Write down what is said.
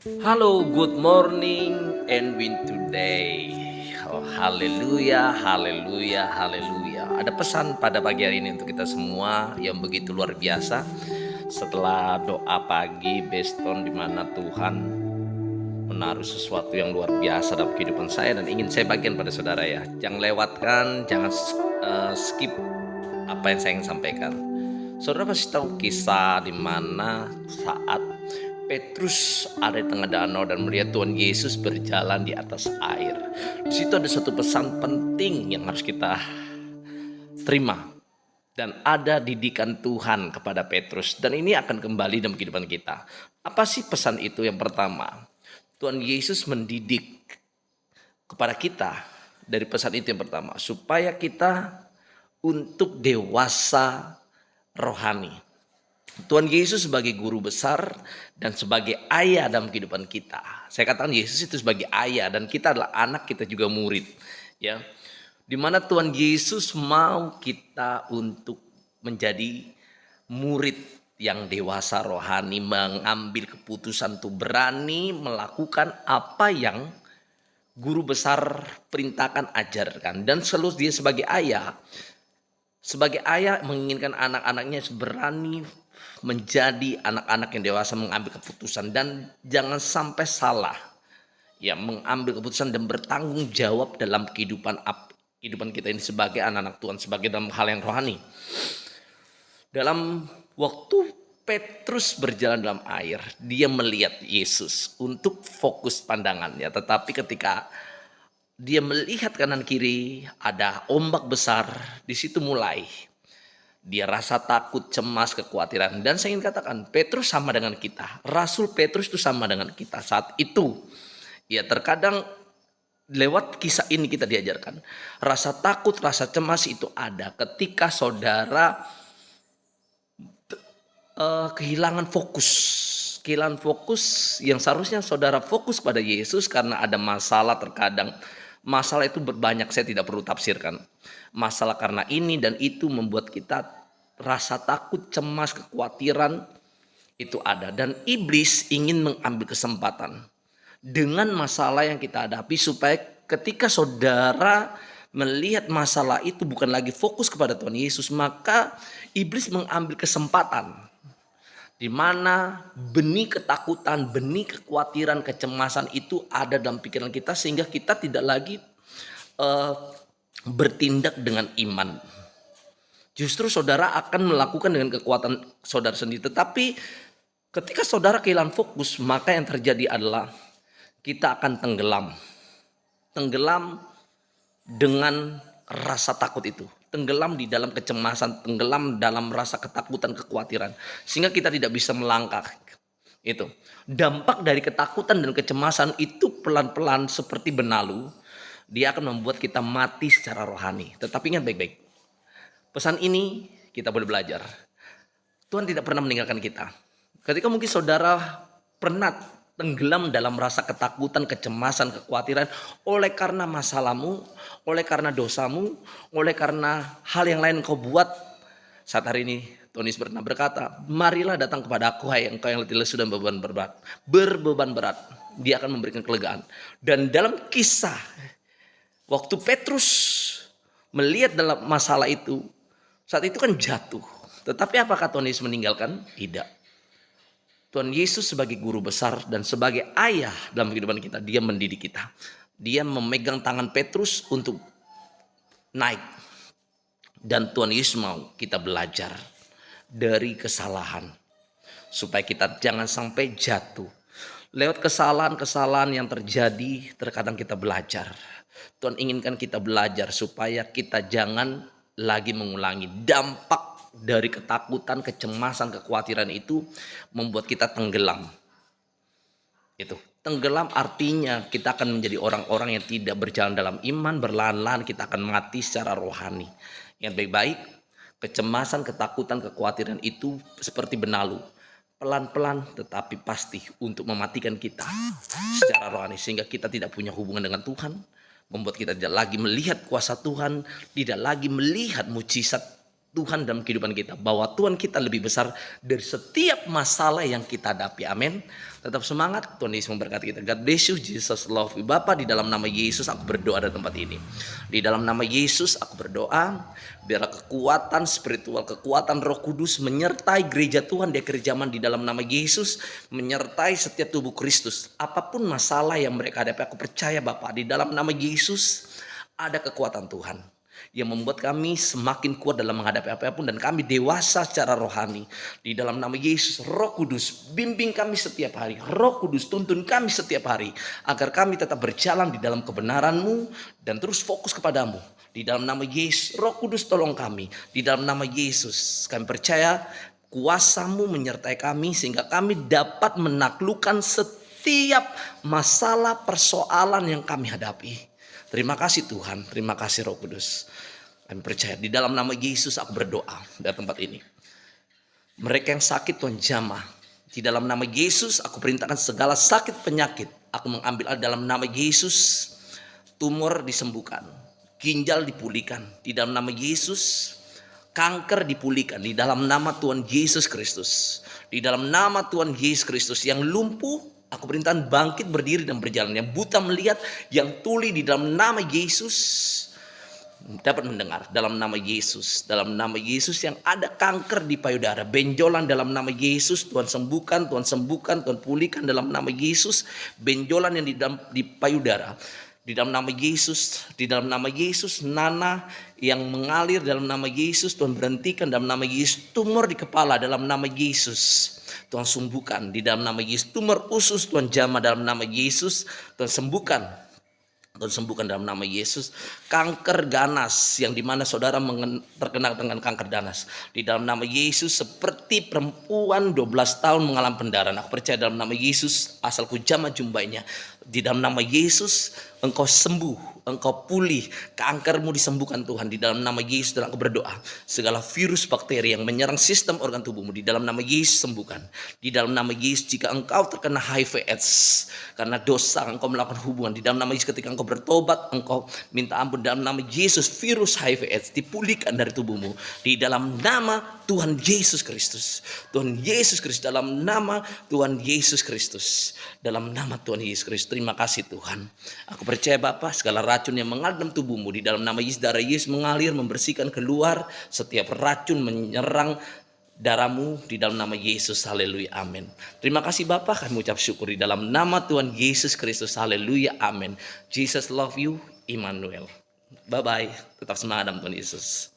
Halo, good morning and win today. Oh, haleluya, haleluya, haleluya. Ada pesan pada pagi hari ini untuk kita semua yang begitu luar biasa. Setelah doa pagi Beston di mana Tuhan menaruh sesuatu yang luar biasa dalam kehidupan saya dan ingin saya bagikan pada saudara ya. Jangan lewatkan, jangan skip apa yang saya ingin sampaikan. Saudara pasti tahu kisah di mana saat Petrus ada di tengah danau dan melihat Tuhan Yesus berjalan di atas air. Di situ ada satu pesan penting yang harus kita terima dan ada didikan Tuhan kepada Petrus dan ini akan kembali dalam kehidupan kita. Apa sih pesan itu? Yang pertama, Tuhan Yesus mendidik kepada kita dari pesan itu yang pertama, supaya kita untuk dewasa rohani. Tuhan Yesus sebagai guru besar dan sebagai ayah dalam kehidupan kita. Saya katakan Yesus itu sebagai ayah dan kita adalah anak, kita juga murid. Ya, dimana Tuhan Yesus mau kita untuk menjadi murid yang dewasa rohani, mengambil keputusan untuk berani melakukan apa yang guru besar perintahkan, ajarkan. Dan selalu dia sebagai ayah menginginkan anak-anaknya berani menjadi anak-anak yang dewasa, mengambil keputusan dan jangan sampai salah ya, mengambil keputusan dan bertanggung jawab dalam kehidupan kita ini sebagai anak-anak Tuhan, sebagai dalam hal yang rohani. Dalam waktu Petrus berjalan dalam air, dia melihat Yesus untuk fokus pandangannya, tetapi ketika dia melihat kanan kiri ada ombak besar, di situ mulai dia rasa takut, cemas, kekhawatiran. Dan saya ingin katakan, Petrus sama dengan kita. Rasul Petrus itu sama dengan kita saat itu. Ya, terkadang lewat kisah ini kita diajarkan, rasa takut, rasa cemas itu ada ketika saudara kehilangan fokus. Kehilangan fokus yang seharusnya saudara fokus pada Yesus karena ada masalah. Terkadang masalah itu berbanyak, saya tidak perlu tafsirkan. Masalah karena ini dan itu membuat kita rasa takut, cemas, kekhawatiran itu ada. Dan iblis ingin mengambil kesempatan dengan masalah yang kita hadapi supaya ketika saudara melihat masalah itu bukan lagi fokus kepada Tuhan Yesus, maka iblis mengambil kesempatan di mana benih ketakutan, benih kekhawatiran, kecemasan itu ada dalam pikiran kita sehingga kita tidak lagi bertindak dengan iman. Justru saudara akan melakukan dengan kekuatan saudara sendiri. Tetapi ketika saudara kehilangan fokus, maka yang terjadi adalah kita akan tenggelam. Tenggelam dengan rasa takut itu. Tenggelam di dalam kecemasan, tenggelam dalam rasa ketakutan, kekhawatiran. Sehingga kita tidak bisa melangkah. Itu. Dampak dari ketakutan dan kecemasan itu pelan-pelan seperti benalu. Dia akan membuat kita mati secara rohani. Tetapi ingat baik-baik. Pesan ini kita boleh belajar. Tuhan tidak pernah meninggalkan kita. Ketika mungkin saudara pernah tenggelam dalam rasa ketakutan, kecemasan, kekhawatiran oleh karena masalahmu, oleh karena dosamu, oleh karena hal yang lain kau buat. Saat hari ini Tuhan Yesus pernah berkata, marilah datang kepada aku hai engkau yang letih lesu dan berbeban berat. Dia akan memberikan kelegaan. Dan dalam kisah waktu Petrus melihat dalam masalah itu, saat itu kan jatuh. Tetapi apakah Tuhan Yesus meninggalkan? Tidak. Tuhan Yesus sebagai guru besar dan sebagai ayah dalam kehidupan kita, dia mendidik kita. Dia memegang tangan Petrus untuk naik. Dan Tuhan Yesus mau kita belajar dari kesalahan. Supaya kita jangan sampai jatuh. Lewat kesalahan-kesalahan yang terjadi, terkadang kita belajar. Tuhan inginkan kita belajar supaya kita jangan lagi mengulangi. Dampak dari ketakutan, kecemasan, kekhawatiran itu membuat kita tenggelam. Itu tenggelam artinya kita akan menjadi orang-orang yang tidak berjalan dalam iman, berlahan-lahan kita akan mati secara rohani. Yang baik-baik, kecemasan, ketakutan, kekhawatiran itu seperti benalu, pelan-pelan tetapi pasti untuk mematikan kita secara rohani sehingga kita tidak punya hubungan dengan Tuhan. Membuat kita tidak lagi melihat kuasa Tuhan, tidak lagi melihat mujizat Tuhan dalam kehidupan kita, bahwa Tuhan kita lebih besar dari setiap masalah yang kita hadapi. Amin. Tetap semangat, Tuhan Yesus memberkati kita. God bless you, Jesus love you. Bapa, di dalam nama Yesus aku berdoa di tempat ini. Di dalam nama Yesus aku berdoa, biarlah kekuatan spiritual, kekuatan Roh Kudus menyertai gereja Tuhan di akhir zaman di dalam nama Yesus, menyertai setiap tubuh Kristus. Apapun masalah yang mereka hadapi, aku percaya Bapa, di dalam nama Yesus ada kekuatan Tuhan yang membuat kami semakin kuat dalam menghadapi apapun, dan kami dewasa secara rohani. Di dalam nama Yesus, Roh Kudus bimbing kami setiap hari. Roh Kudus tuntun kami setiap hari agar kami tetap berjalan di dalam kebenaran-Mu dan terus fokus kepadamu. Di dalam nama Yesus, Roh Kudus tolong kami. Di dalam nama Yesus kami percaya kuasa-Mu menyertai kami sehingga kami dapat menaklukkan setiap masalah persoalan yang kami hadapi. Terima kasih Tuhan, terima kasih Roh Kudus. Kami percaya di dalam nama Yesus aku berdoa dari tempat ini. Mereka yang sakit Tuhan jamah. Di dalam nama Yesus aku perintahkan segala sakit penyakit aku mengambil dalam nama Yesus. Tumor disembuhkan, ginjal dipulihkan di dalam nama Yesus. Kanker dipulihkan di dalam nama Tuhan Yesus Kristus. Di dalam nama Tuhan Yesus Kristus. Yang lumpuh aku perintahkan bangkit, berdiri dan berjalan. Yang buta melihat, yang tuli di dalam nama Yesus dapat mendengar dalam nama Yesus. Dalam nama Yesus. Yang ada kanker di payudara, benjolan dalam nama Yesus Tuhan sembuhkan, Tuhan sembuhkan, Tuhan pulihkan dalam nama Yesus. Benjolan yang di payudara di dalam nama Yesus, di dalam nama Yesus. Nanah yang mengalir dalam nama Yesus Tuhan berhentikan dalam nama Yesus. Tumor di kepala dalam nama Yesus Tuhan sembuhkan di dalam nama Yesus. Tumor usus Tuhan jamah dalam nama Yesus Tuhan sembuhkan. Tuhan sembuhkan dalam nama Yesus. Kanker ganas yang dimana saudara terkena dengan kanker ganas, di dalam nama Yesus, seperti perempuan 12 tahun mengalami pendarahan, aku percaya dalam nama Yesus asalku jamah jumbainya. Di dalam nama Yesus engkau sembuh, engkau pulih, kankermu disembuhkan Tuhan. Di dalam nama Yesus dan aku berdoa, segala virus bakteri yang menyerang sistem organ tubuhmu di dalam nama Yesus sembuhkan. Di dalam nama Yesus, jika engkau terkena HIV AIDS karena dosa engkau melakukan hubungan, di dalam nama Yesus ketika engkau bertobat, engkau minta ampun dalam nama Yesus, virus HIV AIDS dipulihkan dari tubuhmu. Di dalam nama Tuhan Yesus Kristus. Tuhan Yesus Kristus, dalam nama Tuhan Yesus Kristus. Dalam nama Tuhan Yesus Kristus. Terima kasih Tuhan. Aku percaya Bapa, segala racun yang mengalir dalam tubuhmu di dalam nama Yesus, darah Yesus mengalir membersihkan keluar setiap racun menyerang darahmu di dalam nama Yesus. Haleluya, amin. Terima kasih Bapa, kami ucap syukur di dalam nama Tuhan Yesus Kristus. Haleluya, amin. Jesus love you, Immanuel. Bye bye. Tetap semangat dalam Tuhan Yesus.